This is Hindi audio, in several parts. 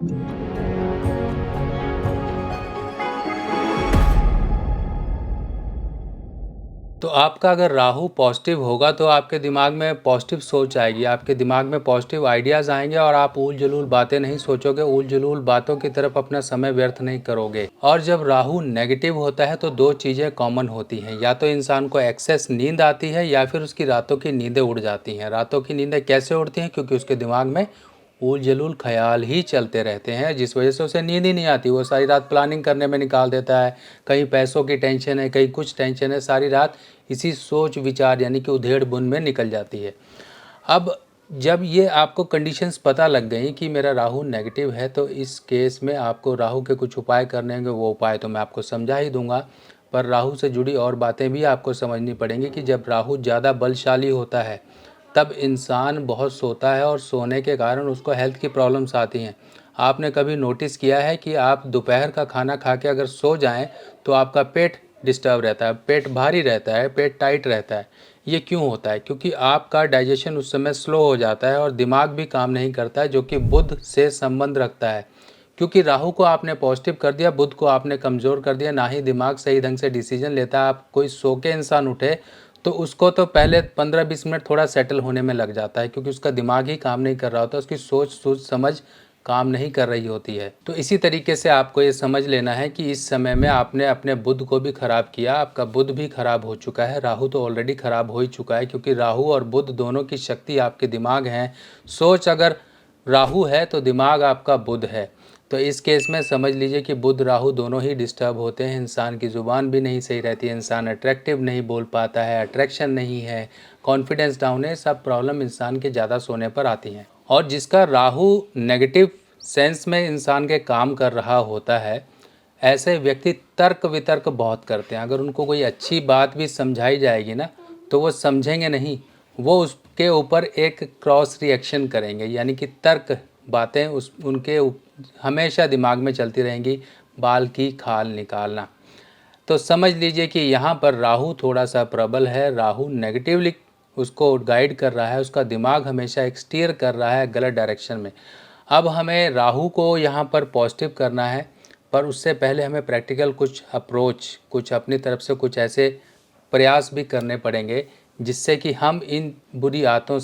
तो आपका अगर राहु पॉजिटिव होगा तो आपके दिमाग में पॉजिटिव सोच आएगी, आपके दिमाग में पॉजिटिव आइडियाज़ आएंगे और आप ऊल-जुलूल बातें नहीं सोचोगे, ऊल-जुलूल बातों की तरफ अपना समय व्यर्थ नहीं करोगे। और जब राहु नेगेटिव होता है तो दो चीज़ें कॉमन होती हैं, या तो इंसान को एक्सेस नींद आती है या फिर उसकी रातों की नींदें उड़ जाती हैं। रातों की नींदें कैसे उड़ती हैं? क्योंकि उसके दिमाग में ऊल-जलूल ख़याल ही चलते रहते हैं, जिस वजह से उसे नींद ही नहीं आती। वो सारी रात प्लानिंग करने में निकाल देता है, कहीं पैसों की टेंशन है, कहीं कुछ टेंशन है, सारी रात इसी सोच विचार यानी कि उधेड़-बुन में निकल जाती है। अब जब ये आपको कंडीशंस पता लग गई कि मेरा राहु नेगेटिव है, तो इस केस में आपको राहु के कुछ उपाय करने होंगे। वो उपाय तो मैं आपको समझा ही दूँगा, पर राहु से जुड़ी और बातें भी आपको समझनी पड़ेंगी कि जब राहु ज़्यादा बलशाली होता है, तब इंसान बहुत सोता है और सोने के कारण उसको हेल्थ की प्रॉब्लम्स आती हैं। आपने कभी नोटिस किया है कि आप दोपहर का खाना खा के अगर सो जाएँ, तो आपका पेट डिस्टर्ब रहता है, पेट भारी रहता है, पेट टाइट रहता है। ये क्यों होता है? क्योंकि आपका डाइजेशन उस समय स्लो हो जाता है और दिमाग भी काम नहीं करता है, जो कि बुध से संबंध रखता है। क्योंकि राहु को आपने पॉजिटिव कर दिया, बुध को आपने कमज़ोर कर दिया, ना ही दिमाग सही ढंग से डिसीजन लेता है। आप कोई सो के इंसान उठे तो उसको तो पहले 15-20 मिनट थोड़ा सेटल होने में लग जाता है, क्योंकि उसका दिमाग ही काम नहीं कर रहा होता, उसकी सोच सूझ समझ काम नहीं कर रही होती है। तो इसी तरीके से आपको ये समझ लेना है कि इस समय में आपने अपने बुध को भी खराब किया, आपका बुध भी खराब हो चुका है, राहु तो ऑलरेडी खराब हो ही चुका है, क्योंकि राहु और बुध दोनों की शक्ति आपके दिमाग है। सोच अगर राहु है तो दिमाग आपका बुध है। तो इस केस में समझ लीजिए कि बुध राहु दोनों ही डिस्टर्ब होते हैं, इंसान की ज़ुबान भी नहीं सही रहती है, इंसान अट्रैक्टिव नहीं बोल पाता है, अट्रैक्शन नहीं है, कॉन्फिडेंस डाउन है, सब प्रॉब्लम इंसान के ज़्यादा सोने पर आती हैं। और जिसका राहु नेगेटिव सेंस में इंसान के काम कर रहा होता है, ऐसे व्यक्ति तर्क वितर्क बहुत करते हैं। अगर उनको कोई अच्छी बात भी समझाई जाएगी ना, तो वो समझेंगे नहीं, वो उसके ऊपर एक क्रॉस रिएक्शन करेंगे, यानी कि तर्क बातें हमेशा दिमाग में चलती रहेंगी, बाल की खाल निकालना। तो समझ लीजिए कि यहाँ पर राहु थोड़ा सा प्रबल है, राहु नेगेटिवली उसको गाइड कर रहा है, उसका दिमाग हमेशा एक स्टीयर कर रहा है गलत डायरेक्शन में। अब हमें राहु को यहाँ पर पॉजिटिव करना है, पर उससे पहले हमें प्रैक्टिकल कुछ अप्रोच, कुछ अपनी तरफ से कुछ ऐसे प्रयास भी करने पड़ेंगे, जिससे कि हम इन बुरी आदतों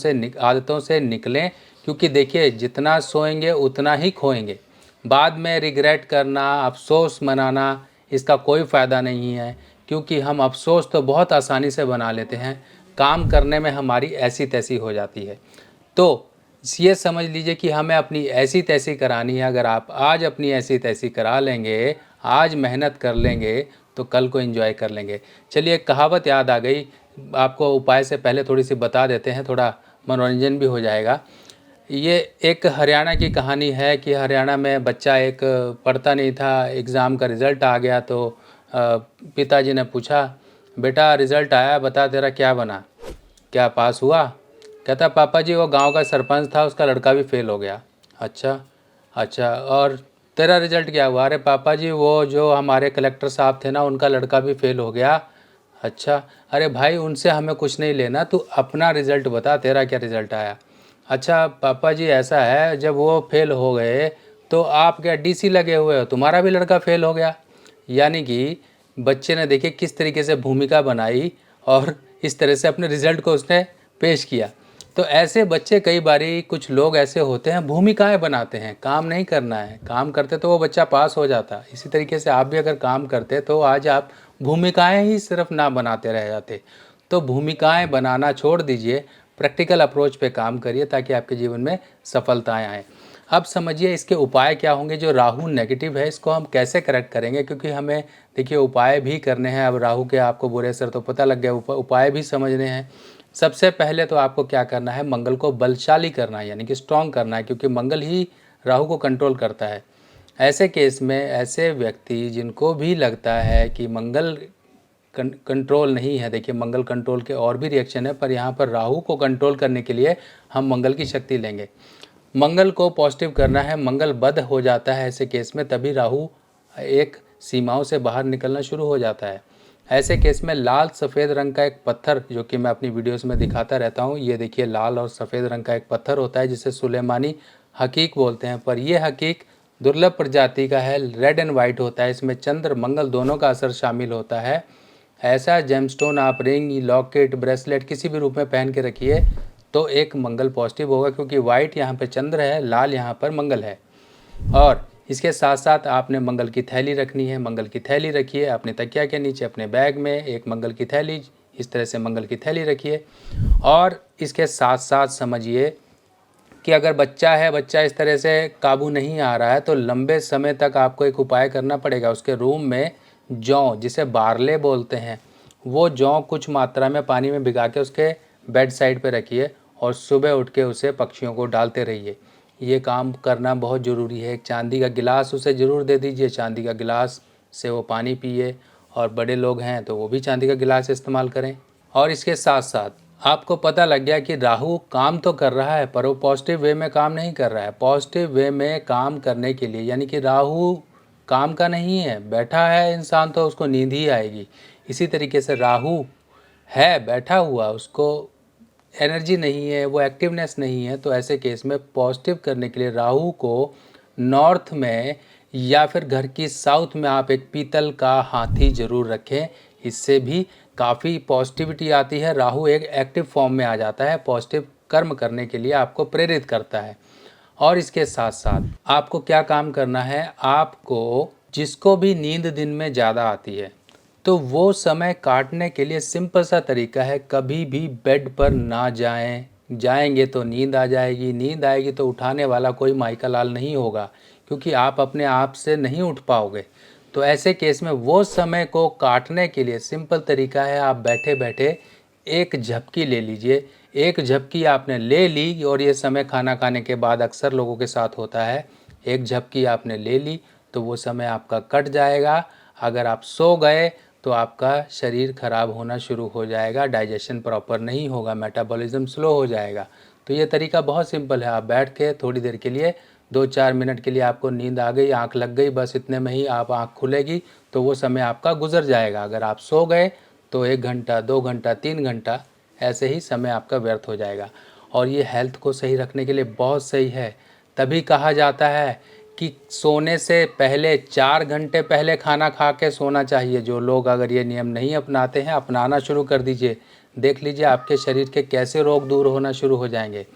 से निकलें। क्योंकि देखिए, जितना सोएंगे उतना ही खोएंगे। बाद में रिग्रेट करना, अफसोस मनाना, इसका कोई फ़ायदा नहीं है, क्योंकि हम अफसोस तो बहुत आसानी से बना लेते हैं, काम करने में हमारी ऐसी तैसी हो जाती है। तो ये समझ लीजिए कि हमें अपनी ऐसी तैसी करानी है। अगर आप आज अपनी ऐसी तैसी करा लेंगे, आज मेहनत कर लेंगे, तो कल को एंजॉय कर लेंगे। चलिए, एक कहावत याद आ गई, आपको उपाय से पहले थोड़ी सी बता देते हैं, थोड़ा मनोरंजन भी हो जाएगा। ये एक हरियाणा की कहानी है कि हरियाणा में बच्चा एक पढ़ता नहीं था, एग्ज़ाम का रिज़ल्ट आ गया तो पिताजी ने पूछा, बेटा रिज़ल्ट आया, बता तेरा क्या बना, क्या पास हुआ? कहता, पापा जी वो गांव का सरपंच था, उसका लड़का भी फेल हो गया। अच्छा अच्छा, और तेरा रिज़ल्ट क्या हुआ? अरे पापा जी वो जो हमारे कलेक्टर साहब थे ना, उनका लड़का भी फेल हो गया। अच्छा, अरे भाई उनसे हमें कुछ नहीं लेना, तू अपना रिज़ल्ट बता, तेरा क्या रिज़ल्ट आया? अच्छा पापा जी ऐसा है, जब वो फेल हो गए तो आप क्या डीसी लगे हुए हो, तुम्हारा भी लड़का फेल हो गया। यानी कि बच्चे ने देखिए किस तरीके से भूमिका बनाई और इस तरह से अपने रिज़ल्ट को उसने पेश किया। तो ऐसे बच्चे, कई बारी कुछ लोग ऐसे होते हैं, भूमिकाएं बनाते हैं, काम नहीं करना है, काम करते तो वो बच्चा पास हो जाता। इसी तरीके से आप भी अगर काम करते तो आज आप भूमिकाएं ही सिर्फ ना बनाते रह जाते। तो भूमिकाएं बनाना छोड़ दीजिए, प्रैक्टिकल अप्रोच पे काम करिए, ताकि आपके जीवन में सफलताएं आएँ। अब समझिए इसके उपाय क्या होंगे। जो राहु नेगेटिव है, इसको हम कैसे करेक्ट करेंगे, क्योंकि हमें देखिए उपाय भी करने हैं। अब राहु के आपको बुरे असर तो पता लग गया, उपाय भी समझने हैं। सबसे पहले तो आपको क्या करना है, मंगल को बलशाली करना है, यानी कि स्ट्रॉन्ग करना है, क्योंकि मंगल ही राहु को कंट्रोल करता है। ऐसे केस में ऐसे व्यक्ति जिनको भी लगता है कि मंगल कंट्रोल नहीं है, देखिए मंगल कंट्रोल के और भी रिएक्शन है, पर यहाँ पर राहु को कंट्रोल करने के लिए हम मंगल की शक्ति लेंगे। मंगल को पॉजिटिव करना है, मंगल बद हो जाता है ऐसे केस में, तभी राहु एक सीमाओं से बाहर निकलना शुरू हो जाता है। ऐसे केस में लाल सफ़ेद रंग का एक पत्थर, जो कि मैं अपनी वीडियोस में दिखाता रहता हूँ, ये देखिए लाल और सफ़ेद रंग का एक पत्थर होता है, जिसे सुलेमानी हकीक बोलते हैं। पर यह हकीक दुर्लभ प्रजाति का है, रेड एंड वाइट होता है, इसमें चंद्र मंगल दोनों का असर शामिल होता है। ऐसा जेमस्टोन आप रिंग, लॉकेट, ब्रेसलेट किसी भी रूप में पहन के रखिए तो एक मंगल पॉजिटिव होगा, क्योंकि वाइट यहाँ पे चंद्र है, लाल यहाँ पर मंगल है। और इसके साथ साथ आपने मंगल की थैली रखनी है। मंगल की थैली रखिए अपने तकिया के नीचे, अपने बैग में एक मंगल की थैली, इस तरह से मंगल की थैली रखिए। और इसके साथ साथ समझिए कि अगर बच्चा है, बच्चा इस तरह से काबू नहीं आ रहा है, तो लंबे समय तक आपको एक उपाय करना पड़ेगा। उसके रूम में जौ, जिसे बारले बोलते हैं, वो जौ कुछ मात्रा में पानी में भिगा के उसके बेड साइड पे रखिए और सुबह उठ के उसे पक्षियों को डालते रहिए। ये काम करना बहुत ज़रूरी है। एक चांदी का गिलास उसे ज़रूर दे दीजिए, चांदी का गिलास से वो पानी पिए। और बड़े लोग हैं तो वो भी चांदी का गिलास इस्तेमाल करें। और इसके साथ साथ आपको पता लग गया कि राहु काम तो कर रहा है पर वो पॉजिटिव वे में काम नहीं कर रहा है। पॉजिटिव वे में काम करने के लिए, यानी कि राहु काम का नहीं है, बैठा है इंसान तो उसको नींद ही आएगी। इसी तरीके से राहु है बैठा हुआ, उसको एनर्जी नहीं है, वो एक्टिवनेस नहीं है, तो ऐसे केस में पॉजिटिव करने के लिए राहु को नॉर्थ में या फिर घर की साउथ में आप एक पीतल का हाथी ज़रूर रखें। इससे भी काफ़ी पॉजिटिविटी आती है। राहु एक एक्टिव फॉर्म में आ जाता है, पॉजिटिव कर्म करने के लिए आपको प्रेरित करता है। और इसके साथ साथ आपको क्या काम करना है, आपको जिसको भी नींद दिन में ज़्यादा आती है तो वो समय काटने के लिए सिंपल सा तरीका है, कभी भी बेड पर ना जाएं। जाएंगे तो नींद आ जाएगी, नींद आएगी तो उठाने वाला कोई माइका लाल नहीं होगा, क्योंकि आप अपने आप से नहीं उठ पाओगे। तो ऐसे केस में वो समय को काटने के लिए सिंपल तरीका है, आप बैठे बैठे एक झपकी ले लीजिए। एक झपकी आपने ले ली, और ये समय खाना खाने के बाद अक्सर लोगों के साथ होता है, एक झपकी आपने ले ली तो वो समय आपका कट जाएगा। अगर आप सो गए तो आपका शरीर खराब होना शुरू हो जाएगा, डाइजेशन प्रॉपर नहीं होगा, मेटाबॉलिज्म स्लो हो जाएगा। तो ये तरीका बहुत सिंपल है। आप बैठ के थोड़ी देर के लिए 2-4 मिनट के लिए आपको नींद आ गई, आंख लग गई, बस इतने में ही आप आंख खुलेगी तो वो समय आपका गुजर जाएगा। अगर आप सो गए तो 1 घंटा, 2 घंटा, 3 घंटा ऐसे ही समय आपका व्यर्थ हो जाएगा। और ये हेल्थ को सही रखने के लिए बहुत सही है। तभी कहा जाता है कि सोने से पहले 4 घंटे पहले खाना खा के सोना चाहिए। जो लोग अगर ये नियम नहीं अपनाते हैं, अपनाना शुरू कर दीजिए, देख लीजिए आपके शरीर के कैसे रोग दूर होना शुरू हो जाएंगे।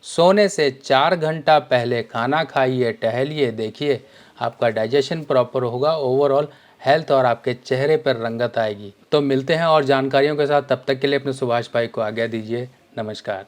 सोने से 4 घंटा पहले खाना खाइए, टहलिए, देखिए आपका डाइजेशन प्रॉपर होगा, ओवरऑल हेल्थ और आपके चेहरे पर रंगत आएगी। तो मिलते हैं और जानकारियों के साथ, तब तक के लिए अपने सुभाष भाई को आज्ञा दीजिए। नमस्कार।